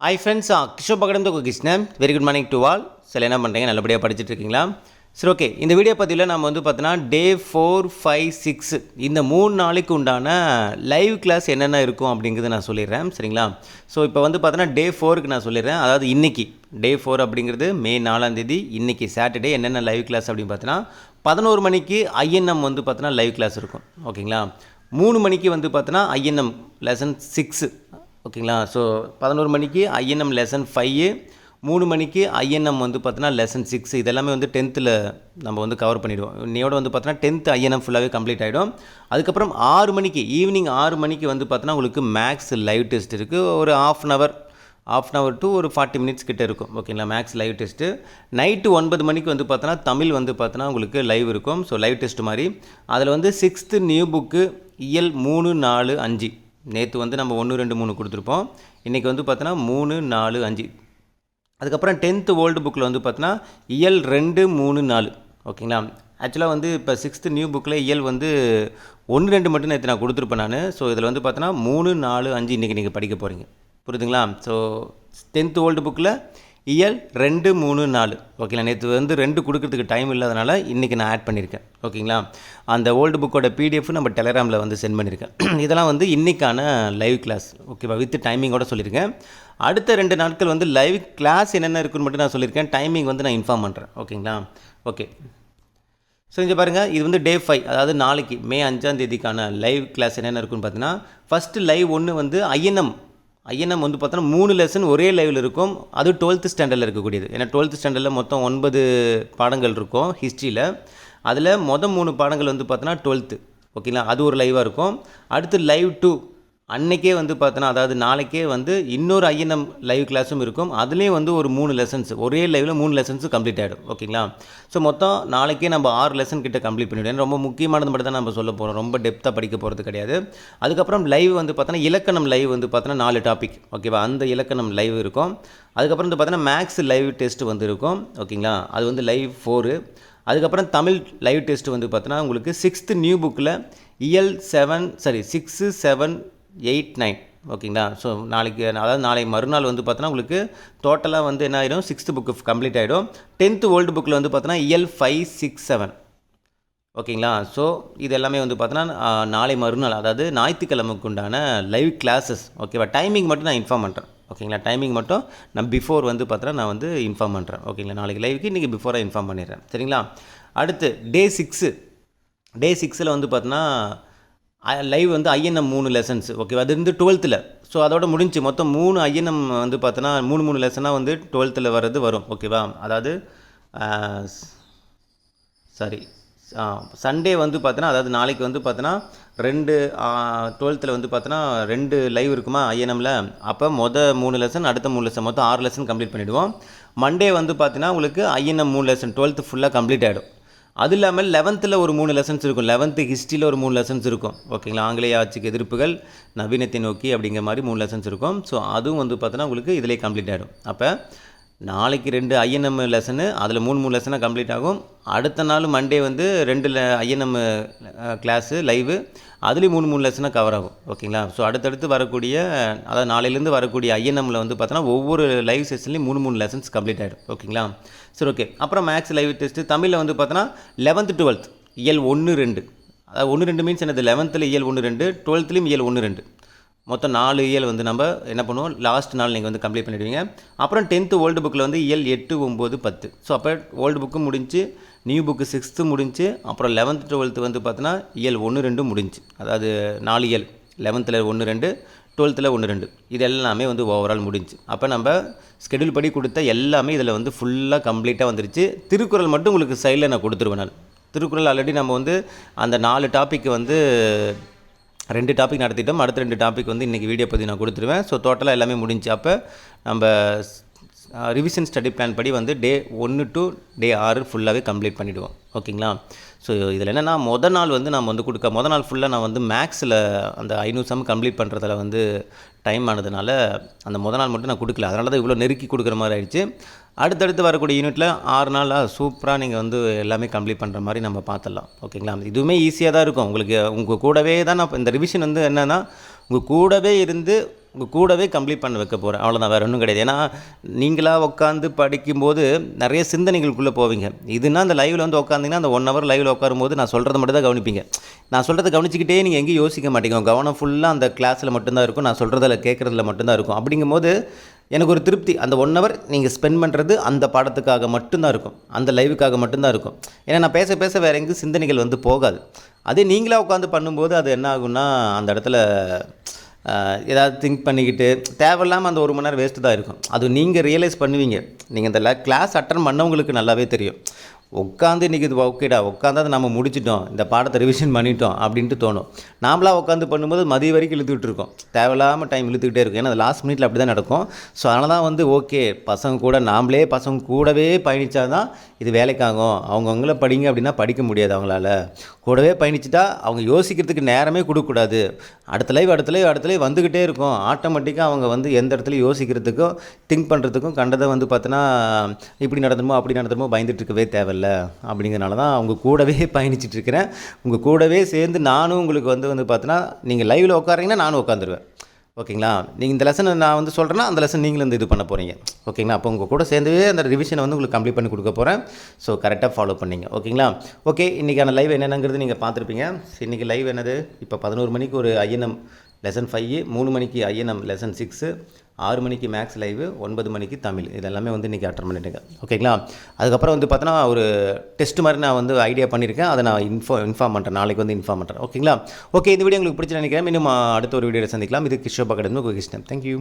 Hi friends, Kishore பகடம் தான் Krishnan. Very good morning to all. சில என்ன பண்ணுறீங்க, நல்லபடியாக படிச்சுட்டு இருக்கீங்களா? சரி, ஓகே. இந்த வீடியோ பதிவில் நம்ம பார்த்தோன்னா டே 4, 5, 6 இந்த 3 நாளைக்கு உண்டான லைவ் கிளாஸ் என்னென்ன இருக்கும் அப்படிங்கிறத நான் சொல்லிடுறேன். சரிங்களா? ஸோ இப்போ பார்த்தோன்னா டே 4க்கு நான் சொல்லிடுறேன். அதாவது இன்றைக்கி டே 4 அப்படிங்கிறது மே 4ஆம் தேதி. இன்றைக்கி சாட்டர்டே என்னென்ன லைவ் கிளாஸ் அப்படின்னு பார்த்தோன்னா 11 மணிக்கு ஐஎன்எம் பார்த்தோன்னா லைவ் கிளாஸ் இருக்கும். ஓகேங்களா? 3 மணிக்கு பார்த்தோன்னா ஐஎன்எம் லெசன் 6. ஓகேங்களா? ஸோ 11 மணிக்கு ஐஎன்எம் லெசன் 5, 3 மணிக்கு ஐஎன்எம் பார்த்தோன்னா லெசன் 6. இதெல்லாமே 10th நம்ம கவர் பண்ணிவிடுவோம். இன்னையோட பார்த்தோன்னா 10th ஐஎன்எம் ஃபுல்லாகவே கம்ப்ளீட் ஆகிடும். அதுக்கப்புறம் 6 மணிக்கு ஈவினிங் 6 மணிக்கு பார்த்தோன்னா உங்களுக்கு மேக்ஸ் லைவ் டெஸ்ட் இருக்குது. ஒரு half அன் ஹவர் டு ஒரு 40 மினிட்ஸ் கிட்டே இருக்கும். ஓகேங்களா? Maths live test. நைட்டு 9 மணிக்கு பார்த்தோன்னா தமிழ் பார்த்தோன்னா உங்களுக்கு லைவ் இருக்கும். ஸோ லைவ் டெஸ்ட் மாதிரி அதில் 6th நியூ புக்கு இயல் 3, 4, 5. நேற்று நம்ம 1, 2, 3 கொடுத்துருப்போம். இன்றைக்கி பார்த்தோன்னா 3, 4, 5. அதுக்கப்புறம் 10th ஓல்டு புக்கில் பார்த்தோன்னா இயல் 2, 3, 4. ஓகேங்களா? ஆக்சுவலாக இப்போ 6th நியூ புக்கில் இயல் 1, 2 மட்டும் நேற்று நான் கொடுத்துருப்பேன் நான். ஸோ இதில் பார்த்தோன்னா 3, 4, 5 இன்றைக்கி நீங்கள் படிக்க போகிறீங்க. புரியுதுங்களா? ஸோ 10th ஓல்டு புக்கில் இயல் 2, 3, 4. ஓகேங்களா? நேற்று 2 கொடுக்கறதுக்கு டைம் இல்லாதனால இன்றைக்கி நான் ஆட் பண்ணியிருக்கேன். ஓகேங்களா? அந்த ஓல்டு புக்கோட பிடிஎஃப் நம்ம டெலகிராமில் சென்ட் பண்ணியிருக்கேன். இதெல்லாம் இன்றைக்கான லைவ் கிளாஸ். ஓகேவா? வித் டைமிங்கோட சொல்லியிருக்கேன். அடுத்த 2 நாட்கள் லைவ் கிளாஸ் என்னென்ன இருக்குன்னு மட்டும் நான் சொல்லியிருக்கேன். டைமிங் நான் இன்ஃபார்ம் பண்ணுறேன். ஓகேங்களா? ஓகே. ஸோ இங்கே பாருங்கள், இது டே 5, அதாவது நாளைக்கு மே 5ஆம் தேதிக்கான லைவ் கிளாஸ் என்னென்ன இருக்குன்னு பார்த்தீங்கன்னா, ஃபஸ்ட்டு லைவ் 1 ஐஎன்எம் பார்த்தோன்னா 3 லெசன் ஒரே லைவில் இருக்கும். அது 12th ஸ்டாண்டர்டில் இருக்கக்கூடியது. ஏன்னா 12th ஸ்டாண்டர்டில் மொத்தம் 9 பாடங்கள் இருக்கும் ஹிஸ்ட்ரியில். அதில் 3 பாடங்கள் பார்த்தோன்னா 12th. ஓகேங்களா? அது ஒரு லைவாக இருக்கும். அடுத்து லைவ் 2 அன்றைக்கே பார்த்தோன்னா, அதாவது நாளைக்கே இன்னொரு ஐஎன்எம் லைவ் கிளாஸும் இருக்கும். அதுலேயும் ஒரு 3 லெசன்ஸ் ஒரே லைவில் 3 லெசன்ஸும் கம்ப்ளீட் ஆகிடும். ஓகேங்களா? ஸோ மொத்தம் நாளைக்கே நம்ம 6 லெசன் கிட்ட கம்ப்ளீட் பண்ணிவிடுவோம். ரொம்ப முக்கியமானது மட்டும் தான் நம்ம சொல்ல போகிறோம். ரொம்ப டெப்த்தாக படிக்க போகிறது கிடையாது. அதுக்கப்புறம் லைவ் பார்த்தோன்னா இலக்கணம் லைவ் பார்த்தோன்னா 4 டாபிக். ஓகேவா? அந்த இலக்கணம் லைவ் இருக்கும். அதுக்கப்புறம் பார்த்தோன்னா மேக்ஸ் லைவ் டெஸ்ட் இருக்கும். ஓகேங்களா? அது லைவ் 4. அதுக்கப்புறம் தமிழ் லைவ் டெஸ்ட் பார்த்தோன்னா உங்களுக்கு 6th நியூ புக்கில் இயல் 6, 7, 8, 9. ஓகேங்களா? ஸோ நாளைக்கு, அதாவது நாளை மறுநாள் பார்த்தோன்னா உங்களுக்கு டோட்டலாக என்ன ஆகிடும், 6th புக்கு கம்ப்ளீட் ஆகிடும். 10th ஓல்டு புக்கில் பார்த்தோன்னா இயல் 5, 6, 7. ஓகேங்களா? ஸோ இது எல்லாமே பார்த்தோன்னா நாளை மறுநாள், அதாவது ஞாயிற்றுக்கிழமைக்கு உண்டான லைவ் கிளாஸஸ். ஓகேவா? டைமிங் மட்டும் நான் இன்ஃபார்ம் பண்ணுறேன். ஓகேங்களா? டைமிங் மட்டும் நான் பிஃபோர் பார்த்தோன்னா நான் இன்ஃபார்ம் பண்ணுறேன். ஓகேங்களா? நாளைக்கு லைவுக்கு இன்றைக்கி பிஃபோராக இன்ஃபார்ம் பண்ணிடுறேன். சரிங்களா? அடுத்து டே 6ல் பார்த்தோன்னா லைவ் ஐஎன்எம் 3 லெசன்ஸ். ஓகேவா? அது 12th. ஸோ அதோட முடிஞ்சு மொத்தம் 3 ஐஎன்எம் பார்த்தோன்னா 3 லெசனாக 12th வரும். ஓகேவா? அதாவது சண்டே பார்த்தோன்னா, அதாவது நாளைக்கு பார்த்தோன்னா 2 12th பார்த்தோன்னா 2 லைவ் இருக்குமா ஐஎன்எம்மில். அப்போ 3 லெசன், அடுத்த 3 லெசன், மொத்தம் 6 லெசன் கம்ப்ளீட் பண்ணிவிடுவோம். மண்டே பார்த்தீங்கன்னா உங்களுக்கு ஐஎன்எம் 3 லெசன் 12th ஃபுல்லாக கம்ப்ளீட் ஆகிடும். அது இல்லாமல் 11th ஒரு 3 லெசன்ஸ் இருக்கும். 11th ஹிஸ்ட்ரியில் ஒரு 3 லெசன்ஸ் இருக்கும். ஓகேங்களா? ஆங்கிலேய ஆட்சிக்கு எதிர்ப்புகள், நவீனத்தை நோக்கி அப்படிங்கிற மாதிரி 3 லெசன்ஸ் இருக்கும். ஸோ அதுவும் பார்த்தோன்னா உங்களுக்கு இதிலே கம்ப்ளீட் ஆகிடும். அப்போ நாளைக்கு 2 ஐஎன்எம் லெசனு, அதில் 3 லெசனாக கம்ப்ளீட் ஆகும். அடுத்த நாள் மண்டே 2 ஐஎன்எம் கிளாஸு லைவு, அதுலேயும் 3 லெசனாக கவர் ஆகும். ஓகேங்களா? ஸோ அடுத்தடுத்து வரக்கூடிய, அதாவது நாளையிலேருந்து வரக்கூடிய ஐஎன்எம்மில் பார்த்தோன்னா ஒவ்வொரு லைவ் செஷன்லேயும் 3 லெசன்ஸ் கம்ப்ளீட் ஆகிடும். ஓகேங்களா? சரி, ஓகே. அப்புறம் மேக்ஸ் லைவ் டெஸ்ட்டு தமிழில் பார்த்தோன்னா 11th 12th இயல் 1, 2. அதாவது 1, 2 மீன்ஸ் என்னது, 11th இயல் 1, 2, 12th இயல் 1, 2. மொத்தம் 4 இயல் நம்ம என்ன பண்ணுவோம், லாஸ்ட் நாள் நீங்கள் கம்ப்ளீட் பண்ணிவிடுவீங்க. அப்புறம் 10th ஓல்டு புக்கில் இயல் 8, 9, 10. ஸோ அப்போ ஓல்டு புக்கு முடிஞ்சு, நியூ புக்கு 6th முடிஞ்சு, அப்புறம் 11th 12th பார்த்தோன்னா இயல் 1, 2 முடிஞ்சு. அதாவது 4 இயல், 11th 1, 2, 12th 1, 2. இது எல்லாமே ஓவரால் முடிஞ்சு. அப்போ நம்ம ஸ்கெடியூல் படி கொடுத்த எல்லாமே இதில் ஃபுல்லாக கம்ப்ளீட்டாக வந்துருச்சு. திருக்குறள் மட்டும் உங்களுக்கு சைடில் நான் கொடுத்துருவேன். நான் திருக்குறள் ஆல்ரெடி நம்ம அந்த 4 டாபிக் 2 டாபிக் நடத்திட்டோம். அடுத்த 2 டாபிக் இன்றைக்கி வீடியோ பற்றி நான் கொடுத்துருவேன். ஸோ டோட்டலாக எல்லாமே முடிஞ்சு. அப்போ நம்ம ரிவிஷன் ஸ்டடி பிளான் படி டே 1 to டே 6 ஃபுல்லாகவே கம்ப்ளீட் பண்ணிவிடுவோம். ஓகேங்களா? ஸோ இதில் என்னென்னா, மொதல் நாள் நாம் மொதல் நாள் ஃபுல்லாக நான் மேக்ஸில் அந்த 500 சம் கம்ப்ளீட் பண்ணுறதுல டைம் ஆனதுனால அந்த மொதல் நாள் மட்டும் நான் கொடுக்கல. அதனால தான் இவ்வளோ நெருக்கி கொடுக்குற மாதிரி ஆயிடுச்சு. அடுத்தடுத்து வரக்கூடிய யூனிட்டில் 6 நாளாக சூப்பராக நீங்கள் எல்லாமே கம்ப்ளீட் பண்ணுற மாதிரி நம்ம பார்த்துடலாம். ஓகேங்களா? இதுவுமே ஈஸியாக தான் இருக்கும் உங்களுக்கு. உங்கள் கூடவே தான் நான் இந்த ரிவிஷன் என்னென்னா, உங்கள் கூடவே இருந்து உங்கள் கூடவே கம்ப்ளீட் பண்ண வைக்க போகிறேன். அவ்வளோதான், வேறு ஒன்றும் கிடையாது. ஏன்னா நீங்களாக உட்காந்து படிக்கும்போது நிறைய சிந்தனைகளுக்குள்ளே போவீங்க. இதுனா அந்த லைவில் வந்து உட்காந்திங்கன்னா அந்த 1 ஹவர் லைவில் உட்காரும்போது நான் சொல்கிறத மட்டும் தான் கவனிப்பீங்க. நான் சொல்கிறத கவனிச்சிக்கிட்டே நீங்கள் எங்கேயும் யோசிக்க மாட்டீங்க. கவனம் ஃபுல்லாக அந்த கிளாஸில் மட்டும்தான் இருக்கும், நான் சொல்கிறதில் கேட்குறதுல மட்டும்தான் இருக்கும். அப்படிங்கும்போது எனக்கு ஒரு திருப்தி. அந்த 1 ஹவர் நீங்கள் ஸ்பெண்ட் பண்ணுறது அந்த பாடத்துக்காக மட்டும்தான் இருக்கும், அந்த லைவுக்காக மட்டும்தான் இருக்கும். ஏன்னா நான் பேச பேச வேறு எங்கேயும் சிந்தனைகள் வந்து போகாது. அதே நீங்களாக உட்காந்து பண்ணும்போது அது என்ன ஆகும்னா அந்த இடத்துல ஏதாவது திங்க் பண்ணிக்கிட்டு தேவையில்லாமல் அந்த 1 மணி நேரம் வேஸ்ட்டு தான் இருக்கும். அது நீங்கள் ரியலைஸ் பண்ணுவீங்க. நீங்கள் இந்த கிளாஸ் அட்டன் பண்ணவங்களுக்கு நல்லாவே தெரியும். உட்காந்து இன்றைக்கி இது ஓகேடா, உட்காந்து அதை நம்ம முடிச்சிட்டோம், இந்த பாடத்தை ரிவிஷன் பண்ணிட்டோம் அப்படின்ட்டு தோணும். நாமளாக உட்காந்து பண்ணும்போது மதிய வரைக்கும் இழுத்துக்கிட்டு இருக்கோம், தேவையில்லாமல் டைம் இழுத்துக்கிட்டே இருக்கும். ஏன்னா அது லாஸ்ட் மினிட்ல அப்படி தான் நடக்கும். ஸோ அதனால தான் வந்து ஓகே, பசங்க கூட நாமளே பசங்க கூடவே பயணித்தா தான் இது வேலைக்காகும். அவங்கவுங்கள படிங்க அப்படின்னா படிக்க முடியாது அவங்களால. கூடவே பயணிச்சுட்டா அவங்க யோசிக்கிறதுக்கு நேரமே கொடுக்கக்கூடாது. அடுத்த லைவ் வந்துக்கிட்டே இருக்கும். ஆட்டோமேட்டிக்காக அவங்க வந்து எந்த இடத்துலையும் யோசிக்கிறதுக்கும் திங்க் பண்ணுறதுக்கும் கண்டதை வந்து பார்த்தோன்னா இப்படி நடந்துமோ அப்படி நடந்துமோ பயந்துட்டு இருக்கவே தேவையில்லை. அப்படிங்கிறனால தான் அவங்க கூடவே பயணிச்சிட்ருக்கிறேன். உங்கள் கூடவே சேர்ந்து நானும் உங்களுக்கு வந்து பார்த்தோன்னா நீங்கள் லைவில் உட்காரீங்கன்னா நானும் உட்காந்துருவேன். ஓகேங்களா? நீங்கள் இந்த லெசனை நான் வந்து சொல்கிறேன்னா அந்த லெசன் நீங்களும் வந்து இது பண்ண போகிறீங்க. ஓகேங்களா? அப்போ உங்கள் கூட சேர்ந்துவே அந்த ரிவிஷனை வந்து உங்களுக்கு கம்ப்ளீட் பண்ணி கொடுக்க போகிறேன். ஸோ கரெக்டாக ஃபாலோ பண்ணிங்க. ஓகேங்களா? ஓகே, இன்றைக்கான லைவ் என்னென்னங்கிறது நீங்கள் பார்த்துருப்பீங்க. இன்றைக்கி லைவ் என்னது, இப்போ 11 மணிக்கு ஒரு ஐஎன்எம் லெசன் 5, 3 மணிக்கு ஐஎன்எம் லெசன் 6, 6 மணிக்கு மேக்ஸ் லைவு, 9 மணிக்கு தமிழ். இதெல்லாமே வந்து இன்றைக்கி அட்டன் பண்ணிட்டுருக்கேன். ஓகேங்களா? அதுக்கப்புறம் வந்து பார்த்தோன்னா ஒரு டெஸ்ட் மாதிரி நான் வந்து ஐடியா பண்ணியிருக்கேன். அதை நான் இன்ஃபார்ம் பண்ணுறேன், நாளைக்கு வந்து இன்ஃபார்ம் பண்ணுறேன். ஓகேங்களா? ஓகே, இந்த வீடியோ உங்களுக்கு பிடிச்சி நினைக்கிறேன். இன்னும் அடுத்த ஒரு வீடியோவில் சந்திக்கலாம். இது கிஷோப் அகாடமி, கிருஷ்ணன். தேங்க்யூ.